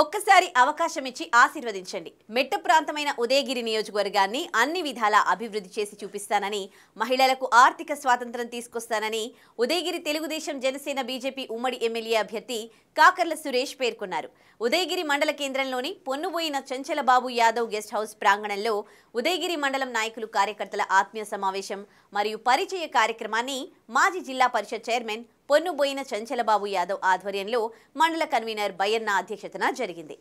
ఒక్కసారి అవకాశం ఇచ్చి ఆశీర్వదించండి. మెట్ట ప్రాంతమైన ఉదయగిరి నియోజకవర్గాన్ని అన్ని విధాలా అభివృద్ధి చేసి చూపిస్తానని, మహిళలకు ఆర్థిక స్వాతంత్రం తీసుకొస్తానని ఉదయగిరి తెలుగుదేశం జనసేన బీజేపీ ఉమ్మడి ఎమ్మెల్యే అభ్యర్థి కాకర్ల సురేష్ పేర్కొన్నారు. ఉదయగిరి మండల కేంద్రంలోని పొన్నుబోయిన చంచలబాబు యాదవ్ గెస్ట్ హౌస్ ప్రాంగణంలో ఉదయగిరి మండలం నాయకులు కార్యకర్తల ఆత్మీయ సమావేశం మరియు పరిచయ కార్యక్రమాన్ని మాజీ జిల్లా పరిషత్ చైర్మన్ పొన్నుబోయిన చంచలబాబు యాదవ్ ఆధ్వర్యంలో మండల కన్వీనర్ బయ్యన్న అధ్యక్షతన జరిగింది.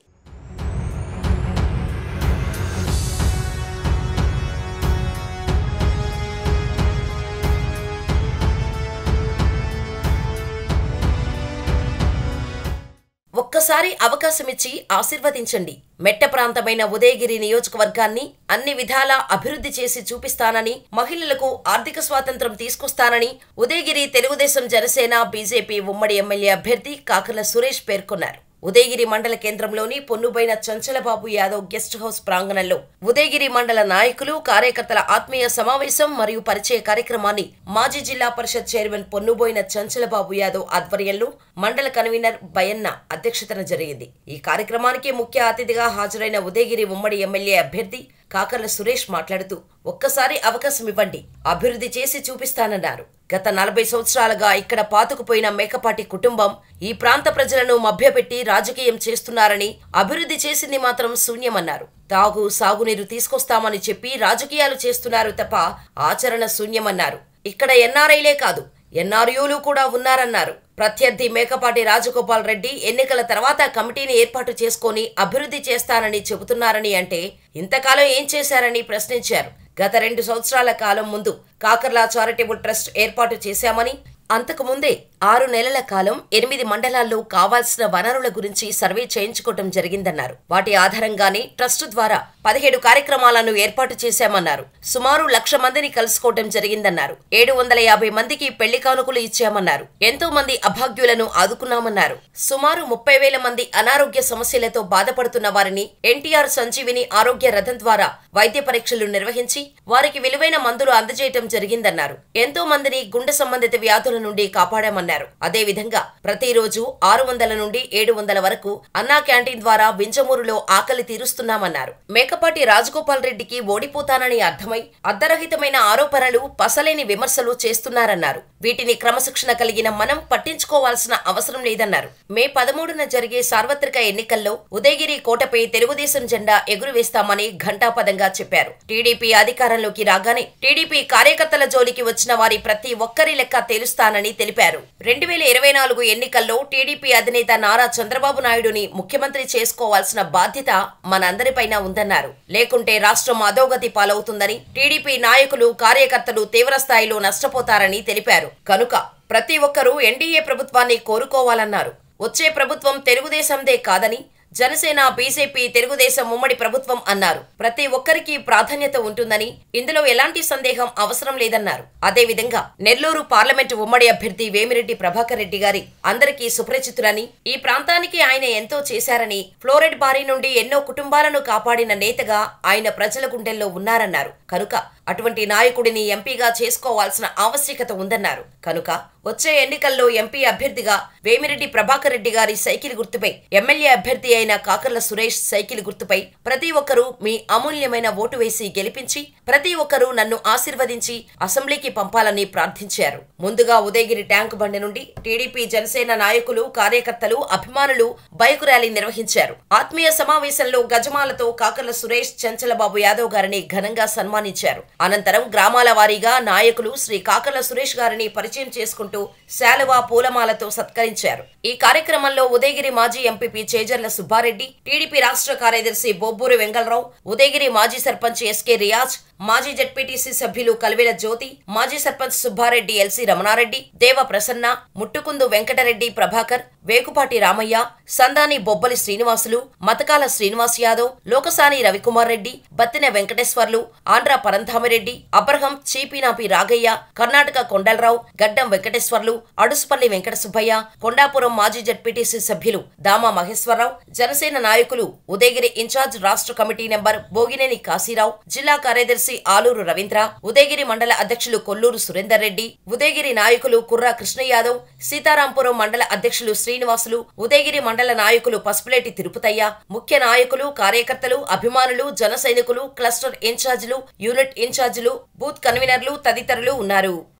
ఒక్కసారి అవకాశమిచ్చి ఆశీర్వదించండి. మెట్ట ప్రాంతమైన ఉదయగిరి నియోజకవర్గాన్ని అన్ని విధాలా అభివృద్ధి చేసి చూపిస్తానని, మహిళలకు ఆర్థిక స్వాతంత్రం తీసుకొస్తానని ఉదయగిరి తెలుగుదేశం జనసేన బీజేపీ ఉమ్మడి ఎమ్మెల్యే అభ్యర్థి కాకర్ల సురేష్ పేర్కొన్నారు. ఉదయగిరి మండల కేంద్రంలోని పొన్నుబోయిన చంచలబాబు యాదవ్ గెస్ట్ హౌస్ ప్రాంగణంలో ఉదయగిరి మండల నాయకులు కార్యకర్తల ఆత్మీయ సమావేశం మరియు పరిచయ కార్యక్రమాన్ని మాజీ జిల్లా పరిషత్ చైర్మన్ పొన్నుబోయిన చంచలబాబు యాదవ్ ఆధ్వర్యంలో మండల కన్వీనర్ బయ్యన్న అధ్యక్షతన జరిగింది. ఈ కార్యక్రమానికి ముఖ్య అతిథిగా హాజరైన ఉదయగిరి ఉమ్మడి ఎమ్మెల్యే అభ్యర్థి కాకర్ల సురేష్ మాట్లాడుతూ, ఒక్కసారి అవకాశం ఇవ్వండి, అభివృద్ధి చేసి చూపిస్తానన్నారు. గత 40 సంవత్సరాలుగా ఇక్కడ పాతుకుపోయిన మేకపాటి కుటుంబం ఈ ప్రాంత ప్రజలను మభ్యపెట్టి రాజకీయం చేస్తున్నారని, అభివృద్ధి చేసింది మాత్రం శూన్యమన్నారు. తాగు సాగునీరు తీసుకొస్తామని చెప్పి రాజకీయాలు చేస్తున్నారు తప్ప ఆచరణ శూన్యమన్నారు. ఇక్కడ ఎన్ఆర్ఐలే కాదు, ఎన్ఆర్యూలు కూడా ఉన్నారన్నారు. ప్రత్యర్థి మేకపాటి రాజగోపాల్ రెడ్డి ఎన్నికల తర్వాత కమిటీని ఏర్పాటు చేసుకుని అభివృద్ధి చేస్తానని చెబుతున్నారని అంటే ఇంతకాలం ఏం చేశారని ప్రశ్నించారు. గత 2 సంవత్సరాల కాలం ముందు కాకర్ల చారిటబుల్ ట్రస్ట్ ఏర్పాటు చేశామని, అంతకుముందే 6 నెలల కాలం 8 మండలాల్లో కావాల్సిన వనరుల గురించి సర్వే చేయించుకోవటం జరిగిందన్నారు. వాటి ఆధారంగానే ట్రస్ట్ ద్వారా 17 కార్యక్రమాలను ఏర్పాటు చేశామన్నారు. సుమారు 1,00,000 మందిని కలుసుకోవటం జరిగిందన్నారు. 750 మందికి పెళ్లి కానుకలు ఇచ్చామన్నారు. ఎంతో మంది అభాగ్యులను ఆదుకున్నామన్నారు. సుమారు 30,000 మంది అనారోగ్య సమస్యలతో బాధపడుతున్న వారిని ఎన్టీఆర్ సంజీవిని ఆరోగ్య రథం ద్వారా వైద్య పరీక్షలు నిర్వహించి వారికి విలువైన మందులు అందజేయటం జరిగిందన్నారు. ఎంతో మందిని గుండె సంబంధిత వ్యాధుల నుండి కాపాడామన్నారు. అదేవిధంగా ప్రతిరోజు 600 నుండి 700 వరకు అన్నా క్యాంటీన్ ద్వారా వింజమూరులో ఆకలి తీరుస్తున్నామన్నారు. మేకపాటి రాజగోపాల్ రెడ్డికి ఓడిపోతానని అర్థమై అర్ధరహితమైన ఆరోపణలు, పసలేని విమర్శలు చేస్తున్నారన్నారు. వీటిని క్రమశిక్షణ కలిగిన మనం పట్టించుకోవాల్సిన అవసరం లేదన్నారు. మే 13న జరిగే సార్వత్రిక ఎన్నికల్లో ఉదయగిరి కోటపై తెలుగుదేశం జెండా ఎగురవేస్తామని ఘంటాపదంగా చెప్పారు. టీడీపీ అధికారంలోకి రాగానే టీడీపీ కార్యకర్తల జోలికి వచ్చిన వారి ప్రతి ఒక్కరి లెక్క తేలుస్తానని తెలిపారు. 2024 ఎన్నికల్లో టీడీపీ అధినేత నారా చంద్రబాబు నాయుడుని ముఖ్యమంత్రి చేసుకోవాల్సిన బాధ్యత మనందరిపైన ఉందన్నారు. లేకుంటే రాష్ట్రం అధోగతి పాలవుతుందని, టీడీపీ నాయకులు కార్యకర్తలు తీవ్రస్థాయిలో నష్టపోతారని తెలిపారు. కనుక ప్రతి ఒక్కరూ ఎన్డీఏ ప్రభుత్వాన్ని కోరుకోవాలన్నారు. వచ్చే ప్రభుత్వం తెలుగుదేశందే కాదని, జనసేన బీజేపీ తెలుగుదేశం ఉమ్మడి ప్రభుత్వం అన్నారు. ప్రతి ఒక్కరికి ప్రాధాన్యత ఉంటుందని, ఇందులో ఎలాంటి సందేహం అవసరం లేదన్నారు. అదేవిధంగా నెల్లూరు పార్లమెంటు ఉమ్మడి అభ్యర్థి వేమిరెడ్డి ప్రభాకర్ రెడ్డి గారి అందరికీ సుపరిచితులని, ఈ ప్రాంతానికి ఆయన ఎంతో చేశారని, ఫ్లోరైడ్ బారి నుండి ఎన్నో కుటుంబాలను కాపాడిన నేతగా ఆయన ప్రజల గుండెల్లో ఉన్నారన్నారు. కనుక అటువంటి నాయకుడిని ఎంపీగా చేసుకోవాల్సిన ఆవశ్యకత ఉందన్నారు. కనుక వచ్చే ఎన్నికల్లో ఎంపీ అభ్యర్థిగా వేమిరెడ్డి ప్రభాకర్ రెడ్డి గారి సైకిల్ గుర్తుపై, ఎమ్మెల్యే అభ్యర్థి అయిన కాకర్ల సురేష్ సైకిల్ గుర్తుపై ప్రతి ఒక్కరూ మీ అమూల్యమైన ఓటు వేసి గెలిపించి ప్రతి ఒక్కరూ నన్ను ఆశీర్వదించి అసెంబ్లీకి పంపాలని ప్రార్థించారు. ముందుగా ఉదయగిరి ట్యాంకు బండి నుండి టీడీపీ జనసేన నాయకులు, కార్యకర్తలు, అభిమానులు బైకు ర్యాలీ నిర్వహించారు. ఆత్మీయ సమావేశంలో గజమాలతో కాకర్ల సురేష్ చంచలబాబు యాదవ్ గారిని ఘనంగా సన్మానించారు. అనంతరం గ్రామాల వారీగా నాయకులు శ్రీ కాకర్ల సురేష్ గారిని పరిచయం చేసుకుంటూ శాలువా, పూలమాలతో సత్కరించారు. ఈ కార్యక్రమంలో ఉదయగిరి మాజీ ఎంపీపీ చేజర్ల సుబ్బారెడ్డి, టీడీపీ రాష్ట్ర కార్యదర్శి బొబ్బూరి వెంగళరావు, ఉదయగిరి మాజీ సర్పంచ్ ఎస్కే రియాజ్, మాజీ జెడ్పీటీసీ సభ్యులు కల్వెల జ్యోతి, మాజీ సర్పంచ్ సుబ్బారెడ్డి, ఎల్సీ రమణారెడ్డి, దేవ ప్రసన్న, ముట్టుకుందు వెంకటరెడ్డి ప్రభాకర్, వేకుపాటి రామయ్య, సందాని బొబ్బలి శ్రీనివాసులు, మతకాల శ్రీనివాస్ యాదవ్, లోకసాని రవికుమార్ రెడ్డి, బత్తిన వెంకటేశ్వర్లు, ఆంధ్ర పరంధామిరెడ్డి, అబ్రహం, చీపినాపి రాగయ్య, కర్ణాటక కొండలరావు, గడ్డం వెంకటేశ్వర్లు, అడుసుపల్లి వెంకట సుబ్బయ్య, కొండాపురం మాజీ జెడ్పీటీసీ సభ్యులు దామా మహేశ్వరరావు, జనసేన నాయకులు ఉదయగిరి ఇన్ఛార్జ్ రాష్ట్ర కమిటీ నెంబర్ బోగినేని కాశీరావు, జిల్లా కార్యదర్శి కార్యదర్శి ఆలూరు రవీంద్ర, ఉదయగిరి మండల అధ్యక్షులు కొల్లూరు సురేందర్ రెడ్డి, ఉదయగిరి నాయకులు కుర్రా కృష్ణ యాదవ్, సీతారాంపురం మండల అధ్యక్షులు శ్రీనివాసులు, ఉదయగిరి మండల నాయకులు పసుపులేటి తిరుపతయ్య, ముఖ్య నాయకులు, కార్యకర్తలు, అభిమానులు, జన సైనికులు, క్లస్టర్ ఇన్ఛార్జీలు, యూనిట్ ఇన్ఛార్జీలు, బూత్ కన్వీనర్లు తదితరులు ఉన్నారు.